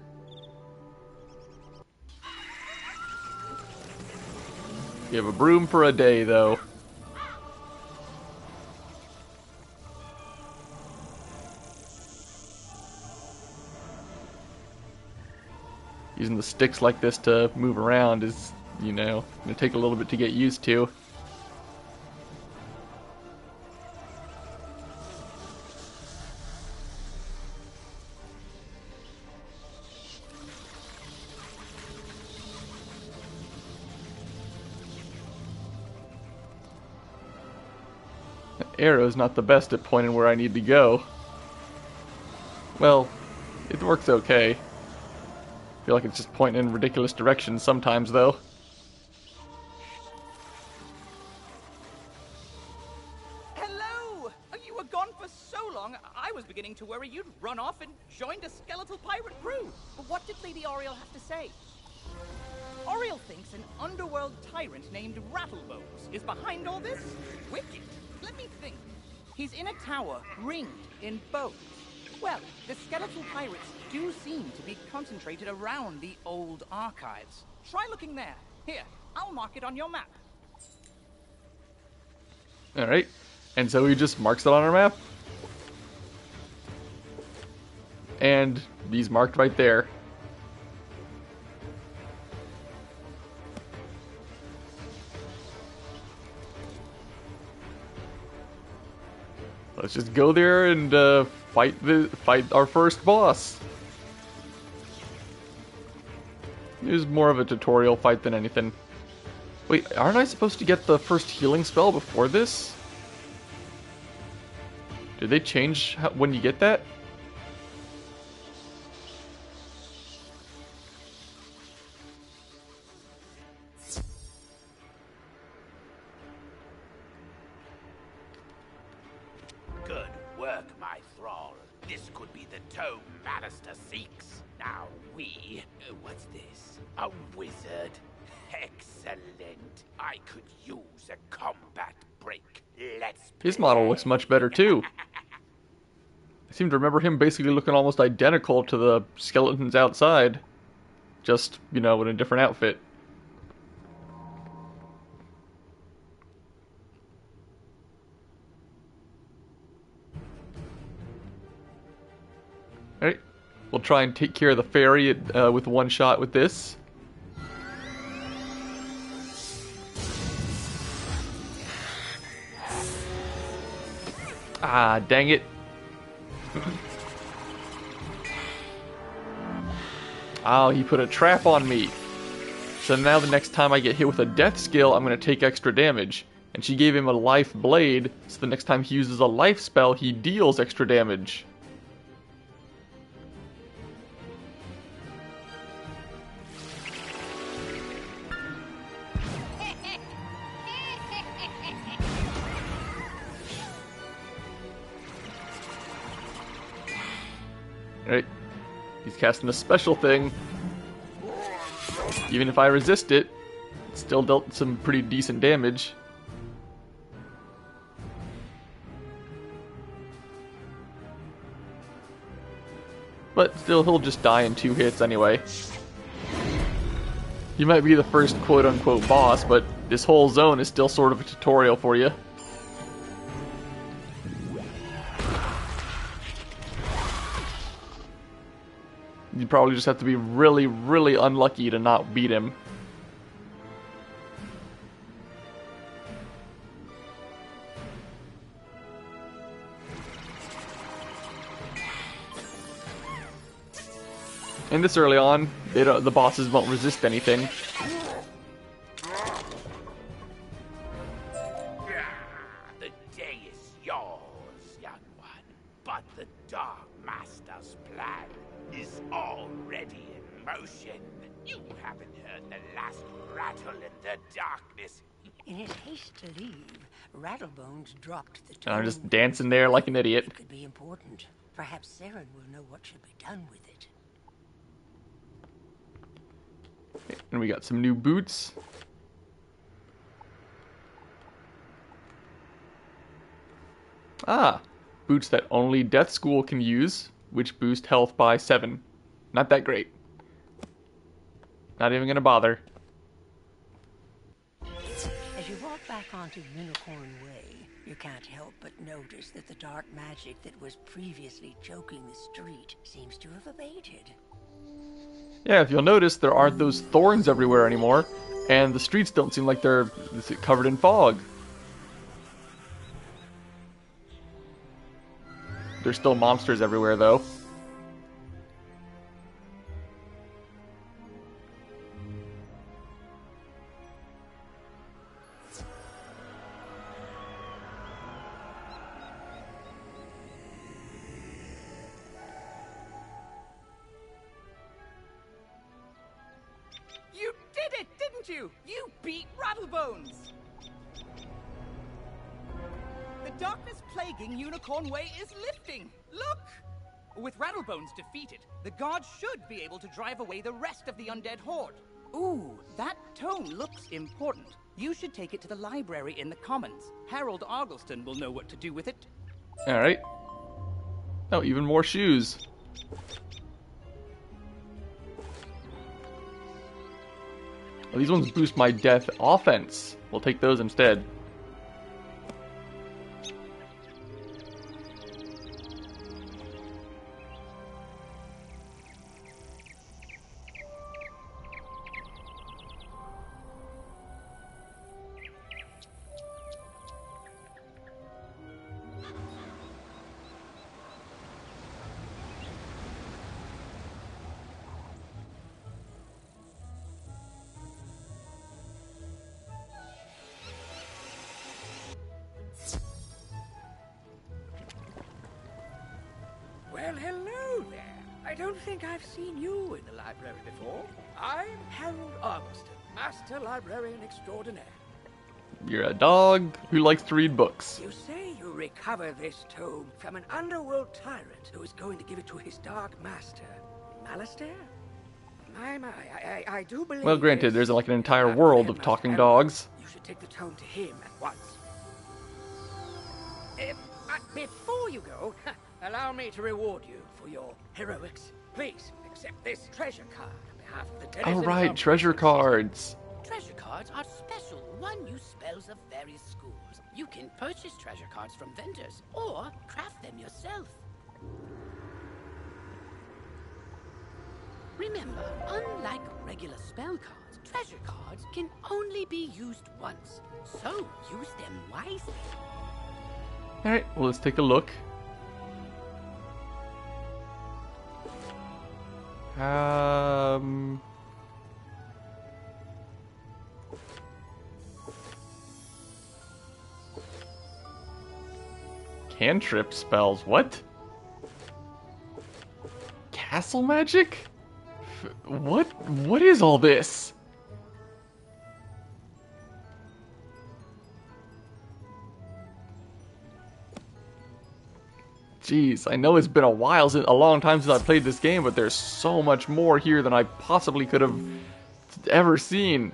You have a broom for a day though. Using the sticks like this to move around is, you know, going to take a little bit to get used to. The arrow's not the best at pointing where I need to go. Well, it works okay. I feel like it's just pointing in ridiculous directions sometimes, though. Hello! You were gone for so long, I was beginning to worry you'd run off and joined a skeletal pirate crew. But what did Lady Oriel have to say? Oriel thinks an underworld tyrant named Rattlebones is behind all this? Wicked. Let me think. He's in a tower ringed in bones. Well, the skeletal pirates do seem to be concentrated around the old archives. Try looking there. Here, I'll mark it on your map. Alright, and so he just marks it on our map. And he's marked right there. Let's just go there and fight our first boss. It was more of a tutorial fight than anything. Wait, aren't I supposed to get the first healing spell before this? Did they change when you get that? Good work, my thrall. This could be the tome Bannister seeks. Now what's this? A wizard? Excellent. I could use a combat break. Let's play. His model looks much better too. I seem to remember him basically looking almost identical to the skeletons outside. Just, you know, in a different outfit. Alright, We'll try and take care of the fairy with one shot with this. Ah, dang it. Oh, he put a trap on me. So now the next time I get hit with a death skill, I'm going to take extra damage. And she gave him a life blade, so the next time he uses a life spell, he deals extra damage. Alright, he's casting a special thing. Even if I resist it, it still dealt some pretty decent damage. But still, he'll just die in 2 hits anyway. He might be the first quote-unquote boss, but this whole zone is still sort of a tutorial for you. You probably just have to be really, really unlucky to not beat him. And this early on, the bosses won't resist anything. The day is yours, young one. But the Dark Master's plan is already in motion. You haven't heard the last rattle in the darkness. In his haste to leave, Rattlebones dropped the And I'm tome. just dancing there like an idiot. It could be important. Perhaps Saren will know what should be done with it. And we got some new boots. Ah, boots that only Death School can use, which boost health by 7. Not that great. Not even gonna bother. As you walk back onto Unicorn Way, you can't help but notice that the dark magic that was previously choking the street seems to have abated. Yeah, if you'll notice, there aren't those thorns everywhere anymore, and the streets don't seem like they're covered in fog. There's still monsters everywhere, though. You did it, didn't you? You beat Rattlebones! The darkness plaguing Unicorn Way is lifting. Look! With Rattlebones defeated, the gods should be able to drive away the rest of the undead horde. Ooh, that tome looks important. You should take it to the library in the Commons. Harold Argleston will know what to do with it. Alright. Oh, even more shoes. Well, these ones boost my death offense. We'll take those instead. Well, hello there. I don't think I've seen you in the library before. I'm Harold Argleston, Master Librarian Extraordinaire. You're a dog who likes to read books. You say you recovered this tome from an underworld tyrant who is going to give it to his dark master, Malastair? My, I do believe... Well, granted, there's like an entire world of talking dogs. You should take the tome to him at once. Before you go, allow me to reward you for your heroics. Please accept this treasure card on behalf of the denizens Oh right, of... treasure cards. Treasure cards are special one-use spells of various schools. You can purchase treasure cards from vendors or craft them yourself. Remember, unlike regular spell cards, treasure cards can only be used once. So use them wisely. Alright, well, let's take a look. Cantrip spells, what? Castle magic? What is all this? Jeez, I know it's been a long time since I played this game, but there's so much more here than I possibly could have ever seen.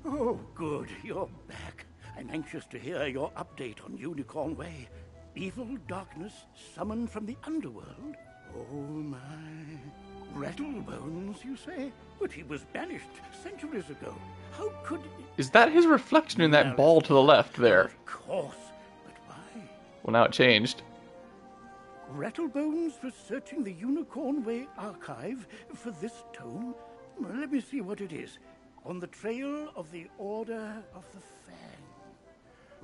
Oh, good. You're back. I'm anxious to hear your update on Unicorn Way. Evil darkness summoned from the underworld? Oh, my. Rattlebones, you say? But he was banished centuries ago. How could... Is that his reflection in that ball to the left there? Of course. But why? Well, now it changed. Rattlebones was searching the Unicorn Way archive for this tome. Well, let me see what it is. On the trail of the Order of the Fang.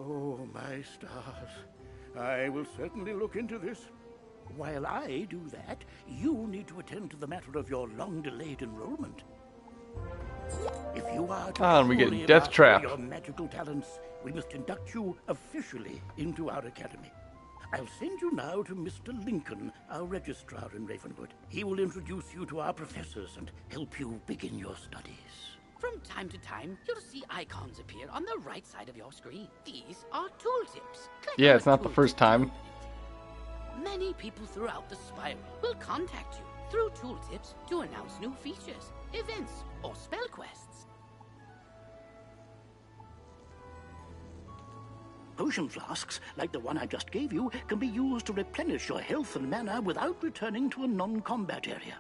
Oh, my stars. I will certainly look into this. While I do that, you need to attend to the matter of your long-delayed enrollment. If you are to and we get fully Death master Trap. your magical talents, we must induct you officially into our academy. I'll send you now to Mr. Lincoln, our registrar in Ravenwood. He will introduce you to our professors and help you begin your studies. From time to time, you'll see icons appear on the right side of your screen. These are tooltips. Click Yeah, on it's a not the tooltip first time. Many people throughout the Spiral will contact you through tooltips to announce new features, events, or spell quests. Potion flasks, like the one I just gave you, can be used to replenish your health and mana without returning to a non-combat area.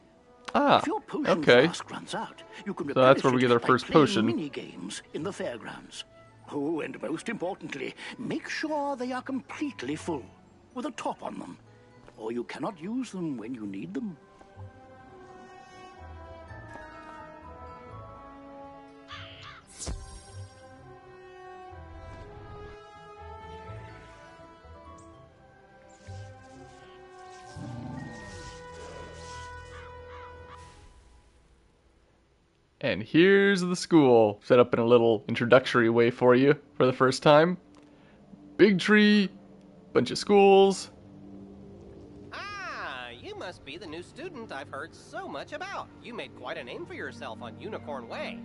Ah, If your potion okay. flask runs out, you can So that's where we replenish get our it by first playing potion. mini-games in the fairgrounds. Oh, and most importantly, make sure they are completely full, with a top on them, or you cannot use them when you need them. And here's the school, set up in a little introductory way for you for the first time. Big tree, bunch of schools. Ah, you must be the new student I've heard so much about. You made quite a name for yourself on Unicorn Way.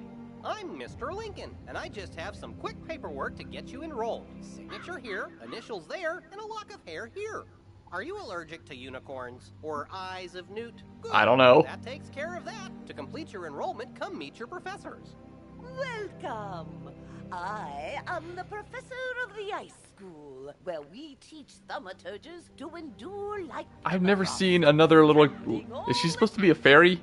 I'm Mr. Lincoln, and I just have some quick paperwork to get you enrolled. Signature here, initials there, and a lock of hair here. Are you allergic to unicorns or eyes of newt? Good. I don't know. That takes care of that. To complete your enrollment, come meet your professors. Welcome. I am the professor of the Ice School, where we teach thaumaturges to endure like... I've never seen another little... Is she supposed to be a fairy?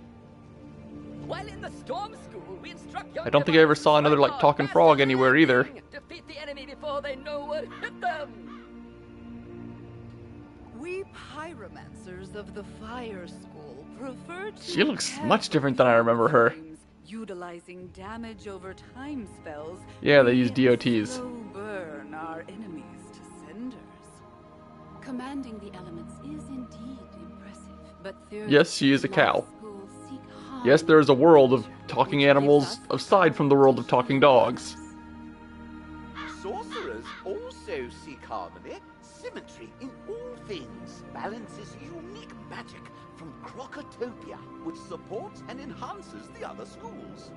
While in the Storm School, we instruct young I don't think I ever saw another, like, talking frog anywhere either. defeat the enemy before they know what hit them. We pyromancers of the Fire School prefer to... She looks much different than I remember her. Utilizing damage over time spells. Yeah, they use DOTs. Slow burn our enemies to cinders. Commanding the elements is indeed impressive, but Yes, she is a cow. Yes, there is a world of talking animals aside from the world of talking dogs. Sorcerers also seek harmony, symmetry in all things. Balance is unique magic from Crocotopia, which supports and enhances the other schools.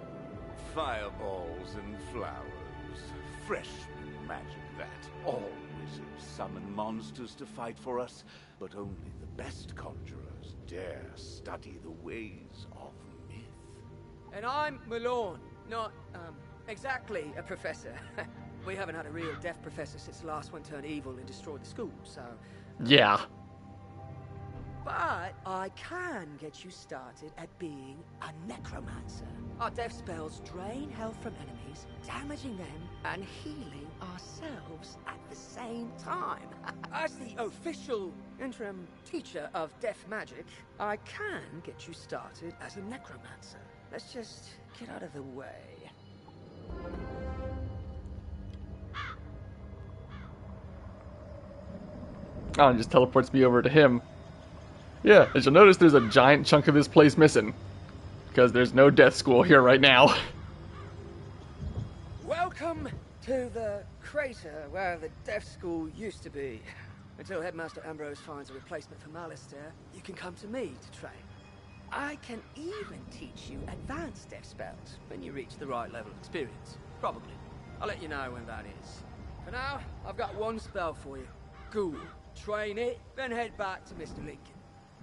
Fireballs and flowers. Freshman magic, that. All wizards summon monsters to fight for us, but only the best conjurers dare study the ways of myth. And I'm Malone, not, exactly a professor. We haven't had a real deaf professor since the last one turned evil and destroyed the school, so... Yeah. But I can get you started at being a necromancer. Our death spells drain health from enemies, damaging them and healing ourselves at the same time. As the official interim teacher of death magic, I can get you started as a necromancer. Let's just get out of the way. Oh, and just teleports me over to him. Yeah, as you'll notice, there's a giant chunk of this place missing. Because there's no death school here right now. Welcome to the crater where the death school used to be. Until Headmaster Ambrose finds a replacement for Malistaire, you can come to me to train. I can even teach you advanced death spells when you reach the right level of experience. Probably. I'll let you know when that is. For now, I've got one spell for you. Ghoul. Train it, then head back to Mr. Lincoln.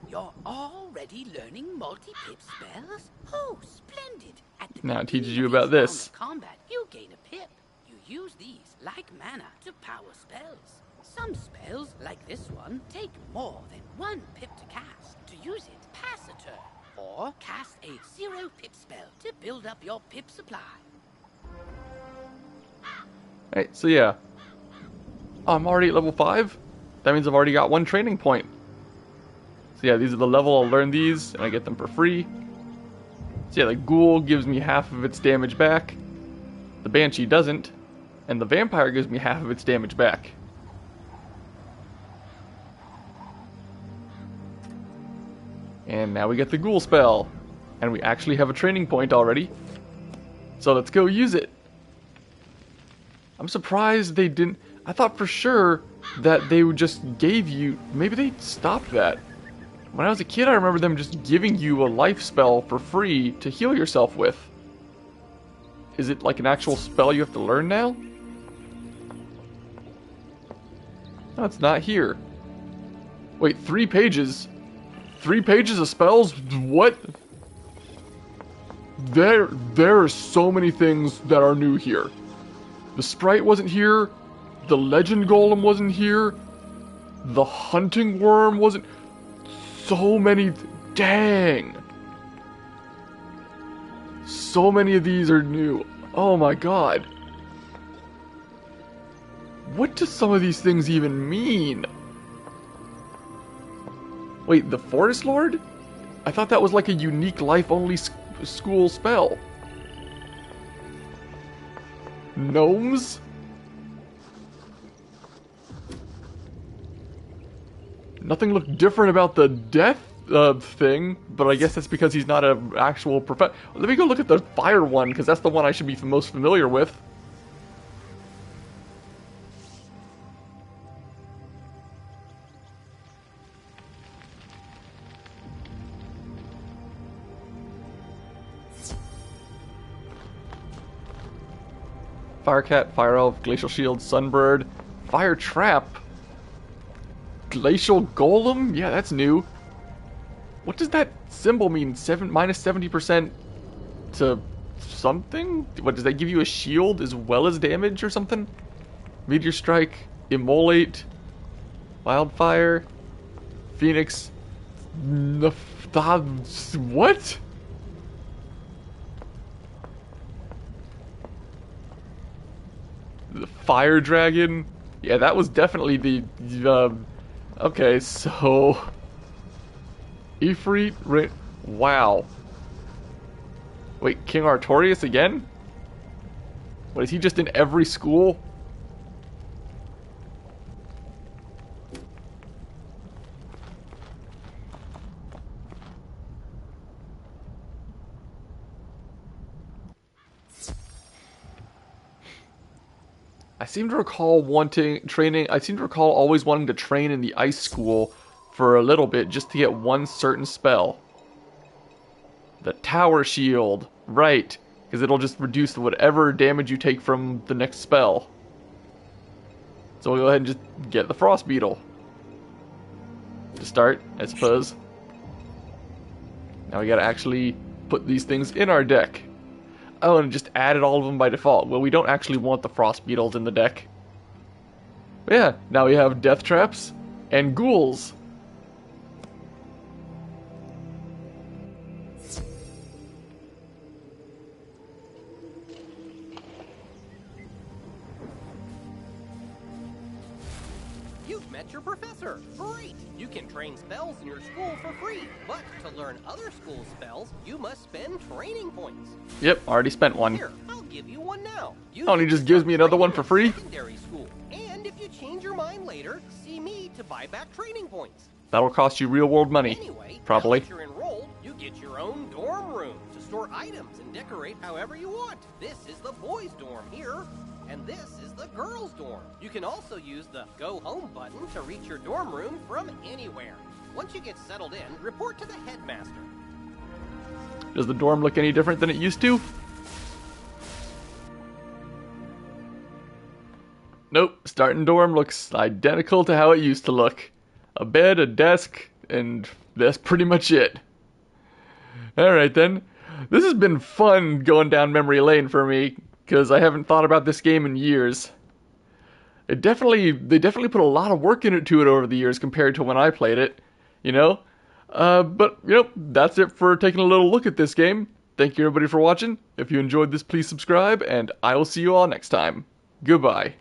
You're already learning multi-pip spells? Oh, splendid. At the Now it teaches beginning you of about each this. round of combat, you gain a pip. You use these, like mana, to power spells. Some spells, like this one, take more than 1 pip to cast. To use it, pass a turn. Or cast a 0 pip spell to build up your pip supply. Right, so yeah. Oh, I'm already at level 5? That means I've already got 1 training point. So yeah, these are the level I'll learn these, and I get them for free. So yeah, the Ghoul gives me half of its damage back. The Banshee doesn't. And the Vampire gives me half of its damage back. And now we get the Ghoul spell. And we actually have a training point already. So let's go use it. I'm surprised they didn't... I thought for sure that they would just gave you... Maybe they stopped that. When I was a kid, I remember them just giving you a life spell for free to heal yourself with. Is it like an actual spell you have to learn now? No, it's not here. Wait, 3 pages? 3 pages of spells? What? There are so many things that are new here. The Sprite wasn't here. The Legend Golem wasn't here. The Hunting Worm wasn't... So many... Dang! So many of these are new. Oh my god. What do some of these things even mean? Wait, the Forest Lord? I thought that was like a unique life-only school spell. Gnomes? Nothing looked different about the death thing, but I guess that's because he's not an actual professor. Let me go look at the fire one, because that's the one I should be most familiar with. Firecat, Fire Elf, Glacial Shield, Sunbird, Fire Trap, Glacial Golem? Yeah, that's new. What does that symbol mean? Minus 70% to something? What, does that give you a shield as well as damage or something? Meteor Strike, Immolate, Wildfire, Phoenix. What? The Fire Dragon? Yeah, that was definitely the... okay, so... Ifrit... Wow. Wait, King Artorias again? What, is he just in every school? I seem to recall always wanting to train in the ice school for a little bit just to get one certain spell. The Tower Shield. Right. Because it'll just reduce whatever damage you take from the next spell. So we'll go ahead and just get the Frost Beetle. To start, I suppose. Now we gotta actually put these things in our deck. Oh, and just added all of them by default. Well, we don't actually want the Frost Beetles in the deck. But yeah, now we have Death Traps and Ghouls. You've met your professor. Great! You can train spells in your school for free. But to learn other school spells, you must spend training points. Yep, already spent one. Here, I'll give you one now. Oh, and he just gives me another one for free? Secondary school. And if you change your mind later, see me to buy back training points. That'll cost you real world money. Anyway, probably. Now that you're enrolled, you get your own dorm room to store items and decorate however you want. This is the boys' dorm here, and this is the girls' dorm. You can also use the Go Home button to reach your dorm room from anywhere. Once you get settled in, report to the headmaster. Does the dorm look any different than it used to? Nope, starting dorm looks identical to how it used to look. A bed, a desk, and that's pretty much it. Alright then. This has been fun going down memory lane for me, because I haven't thought about this game in years. They definitely put a lot of work into it over the years compared to when I played it, you know? But, you know, that's it for taking a little look at this game. Thank you everybody for watching. If you enjoyed this, please subscribe, and I will see you all next time. Goodbye.